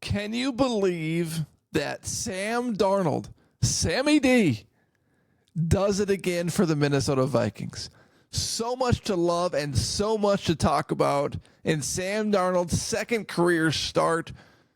Can you believe that Sam Darnold, Sammy D, does it again for the Minnesota Vikings? So much to love and so much to talk about in Sam Darnold's second career start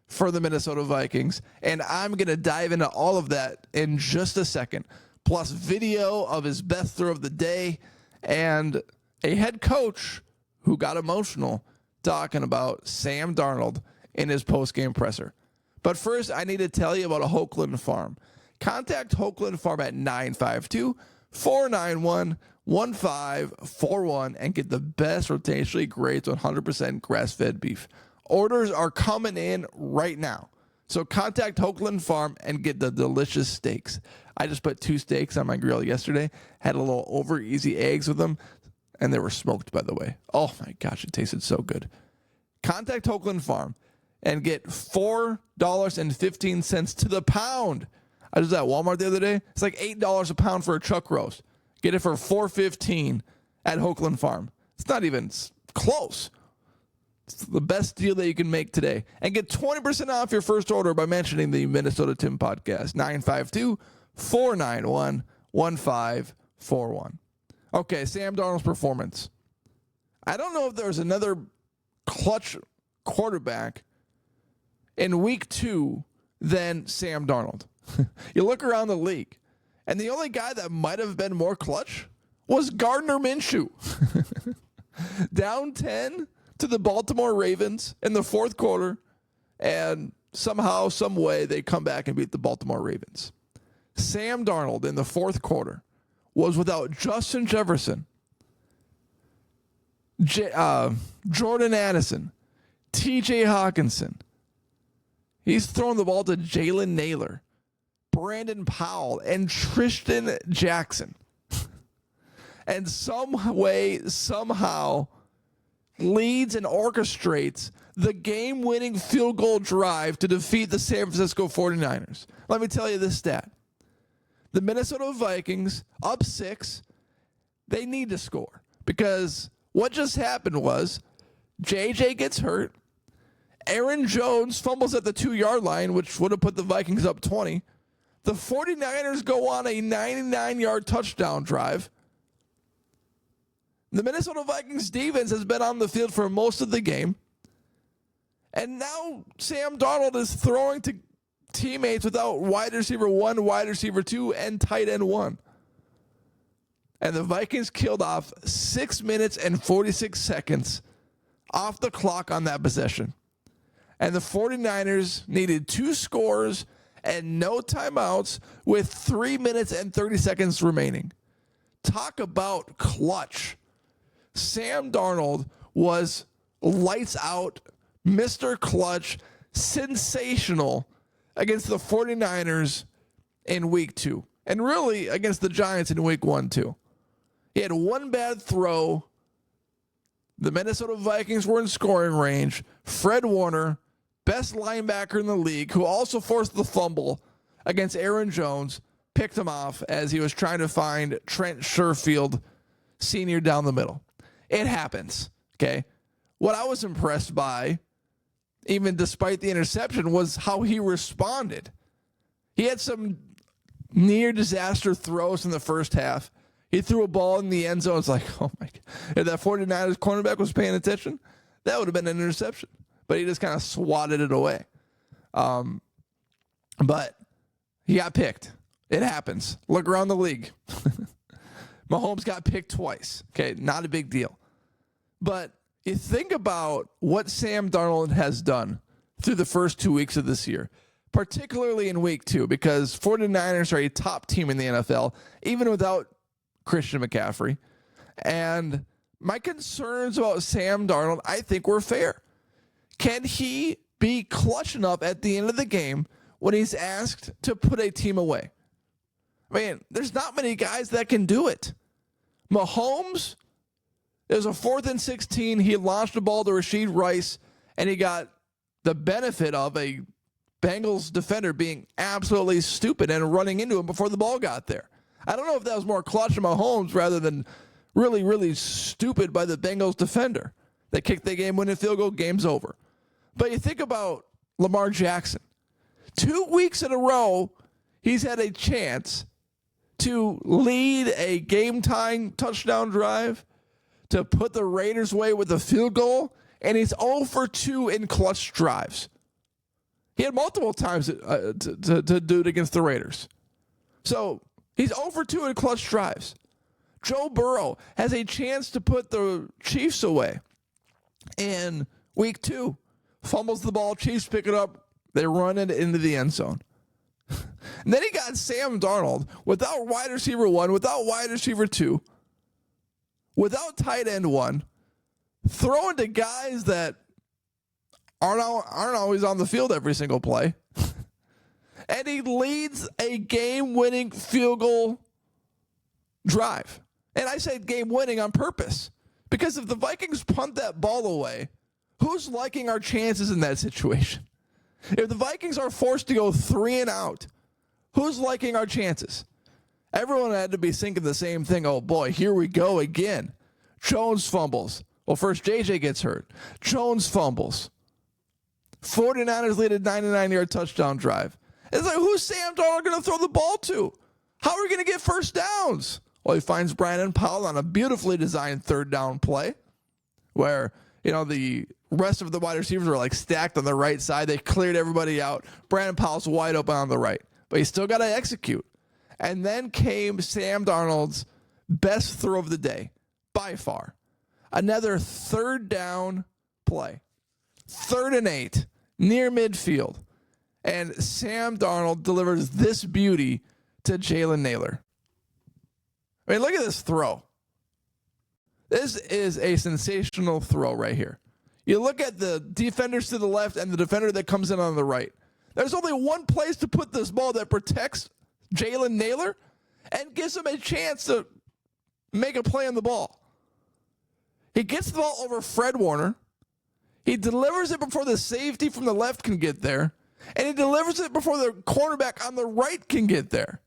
for the Minnesota Vikings. And I'm going to dive into all of that in just a second. Plus video of his best throw of the day and a head coach who got emotional talking about Sam Darnold in his post-game presser. But first, I need to tell you about a Hoagland Farm. Contact Hoagland Farm at 952-491-1541 and get the best rotationally grazed 100% grass-fed beef. Orders are coming in right now. So contact Hoagland Farm and get the delicious steaks. I just put 2 steaks on my grill yesterday. Had a little over easy eggs with them, and they were smoked, by the way. Oh my gosh, it tasted so good. Contact Hoagland Farm and get $4.15 to the pound. I was at Walmart the other day. It's like $8 a pound for a chuck roast. Get it for $4.15 at Hoagland Farm. It's not even close. It's the best deal that you can make today. And get 20% off your first order by mentioning the Minnesota Tim podcast. 952-491-1541. Okay, Sam Darnold's performance. I don't know if there's another clutch quarterback in week 2 than Sam Darnold. You look around the league, and the only guy that might have been more clutch was Gardner Minshew. Down 10 to the Baltimore Ravens in the fourth quarter, and somehow, some way, they come back and beat the Baltimore Ravens. Sam Darnold in the fourth quarter was without Justin Jefferson, Jordan Addison, TJ Hawkinson. He's throwing the ball to Jalen Naylor, Brandon Powell, and Tristan Jackson. And some way, somehow, leads and orchestrates the game-winning field goal drive to defeat the San Francisco 49ers. Let me tell you this stat. The Minnesota Vikings, up 6, they need to score. Because what just happened was JJ gets hurt. Aaron Jones fumbles at the 2-yard line, which would have put the Vikings up 20. The 49ers go on a 99-yard touchdown drive. The Minnesota Vikings defense has been on the field for most of the game. And now Sam Darnold is throwing to teammates without wide receiver 1, wide receiver 2, and tight end 1. And the Vikings killed off 6 minutes and 46 seconds off the clock on that possession. And the 49ers needed 2 scores and no timeouts with 3 minutes and 30 seconds remaining. Talk about clutch. Sam Darnold was lights out, Mr. Clutch, sensational against the 49ers in week 2. And really against the Giants in week 1 too. He had one bad throw. The Minnesota Vikings were in scoring range. Fred Warner, best linebacker in the league, who also forced the fumble against Aaron Jones, picked him off as he was trying to find Trent Sherfield Sr. down the middle. It happens, okay? What I was impressed by, even despite the interception, was how he responded. He had some near disaster throws in the first half. He threw a ball in the end zone. It's like, oh my God. If that 49ers cornerback was paying attention, that would have been an interception. But he just kind of swatted it away. But he got picked. It happens. Look around the league. Mahomes got picked twice. Okay, not a big deal. But you think about what Sam Darnold has done through the first 2 weeks of this year, particularly in week 2, because 49ers are a top team in the NFL, even without Christian McCaffrey. And my concerns about Sam Darnold, I think, were fair. Can he be clutch enough at the end of the game when he's asked to put a team away? I mean, there's not many guys that can do it. Mahomes, it was a 4th and 16. He launched the ball to Rashee Rice, and he got the benefit of a Bengals defender being absolutely stupid and running into him before the ball got there. I don't know if that was more clutch of Mahomes rather than really, really stupid by the Bengals defender. They kicked the game-winning field goal, game's over. But you think about Lamar Jackson. 2 weeks in a row, he's had a chance to lead a game-tying touchdown drive, to put the Raiders away with a field goal, and he's 0 for 2 in clutch drives. He had multiple times to do it against the Raiders. So he's 0 for 2 in clutch drives. Joe Burrow has a chance to put the Chiefs away in week 2. Fumbles the ball, Chiefs pick it up, they run it into the end zone. And then he got Sam Darnold without wide receiver 1, without wide receiver 2, without tight end 1, throwing to guys that aren't always on the field every single play. And he leads a game-winning field goal drive. And I said game-winning on purpose. Because if the Vikings punt that ball away, who's liking our chances in that situation? If the Vikings are forced to go 3 and out, who's liking our chances? Everyone had to be thinking the same thing. Oh, boy, here we go again. Jones fumbles. Well, first JJ gets hurt. Jones fumbles. 49ers lead a 99-yard touchdown drive. It's like, who's Sam Darnold going to throw the ball to? How are we going to get first downs? Well, he finds Brandon Powell on a beautifully designed third down play where, the rest of the wide receivers are like stacked on the right side. They cleared everybody out. Brandon Powell's wide open on the right, but he still got to execute. And then came Sam Darnold's best throw of the day, by far. Another third down play. 3rd and 8, near midfield. And Sam Darnold delivers this beauty to Jalen Nailor. I mean, look at this throw. This is a sensational throw right here. You look at the defenders to the left and the defender that comes in on the right. There's only one place to put this ball that protects Jalen Nailor and gives him a chance to make a play on the ball. He gets the ball over Fred Warner. He delivers it before the safety from the left can get there. And he delivers it before the cornerback on the right can get there.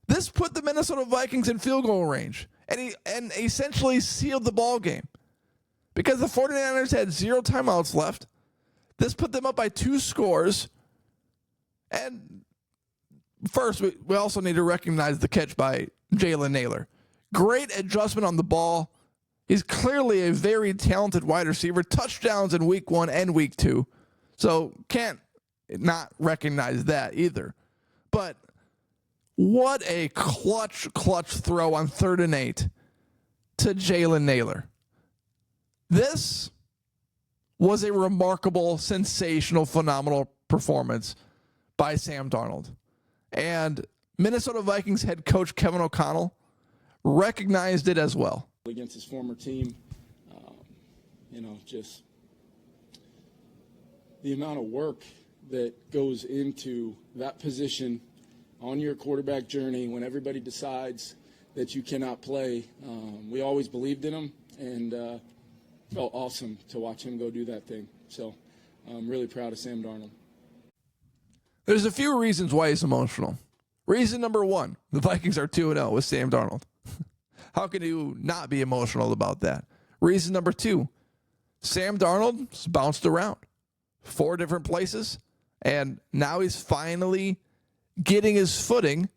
This put the Minnesota Vikings in field goal range. And essentially sealed the ball game. Because the 49ers had 0 timeouts left. This put them up by 2 scores. And first, we also need to recognize the catch by Jalen Nailor. Great adjustment on the ball. He's clearly a very talented wide receiver. Touchdowns in week 1 and week 2. So can't not recognize that either. But what a clutch throw on 3rd and 8 to Jalen Nailor. This was a remarkable, sensational, phenomenal performance by Sam Darnold. And Minnesota Vikings head coach Kevin O'Connell recognized it as well. Against his former team, just the amount of work that goes into that position on your quarterback journey when everybody decides that you cannot play. We always believed in him, and felt awesome to watch him go do that thing. So I'm really proud of Sam Darnold. There's a few reasons why he's emotional. Reason number 1, the Vikings are 2-0 with Sam Darnold. How can you not be emotional about that? Reason number 2, Sam Darnold's bounced around 4 different places, and now he's finally getting his footing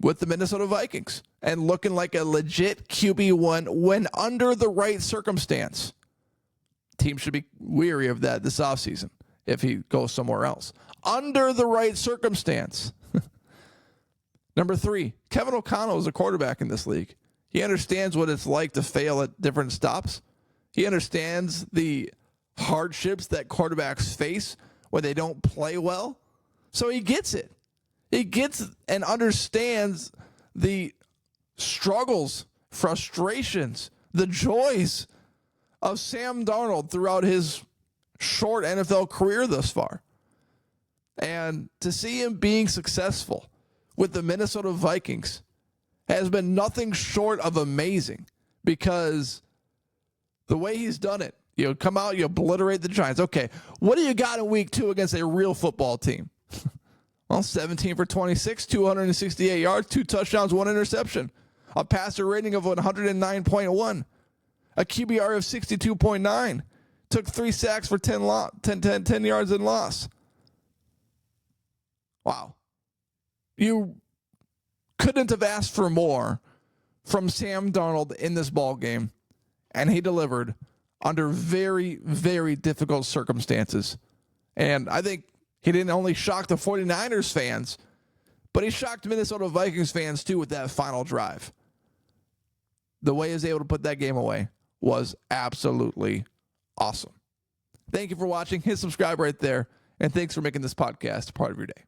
with the Minnesota Vikings and looking like a legit QB1 when under the right circumstance. Team should be weary of that this offseason if he goes somewhere else. Under the right circumstance. Number 3, Kevin O'Connell is a quarterback in this league. He understands what it's like to fail at different stops. He understands the hardships that quarterbacks face when they don't play well. So he gets it. He gets and understands the struggles, frustrations, the joys of Sam Darnold throughout his short NFL career thus far. And to see him being successful with the Minnesota Vikings has been nothing short of amazing, because the way he's done it, come out, you obliterate the Giants. Okay, what do you got in week 2 against a real football team? Well, 17 for 26, 268 yards, 2 touchdowns, 1 interception, a passer rating of 109.1, a QBR of 62.9, took 3 sacks for 10 yards and loss. Wow. You couldn't have asked for more from Sam Darnold in this ball game, and he delivered under very, very difficult circumstances. And I think he didn't only shock the 49ers fans, but he shocked Minnesota Vikings fans too with that final drive. The way he was able to put that game away was absolutely awesome. Thank you for watching. Hit subscribe right there, and thanks for making this podcast part of your day.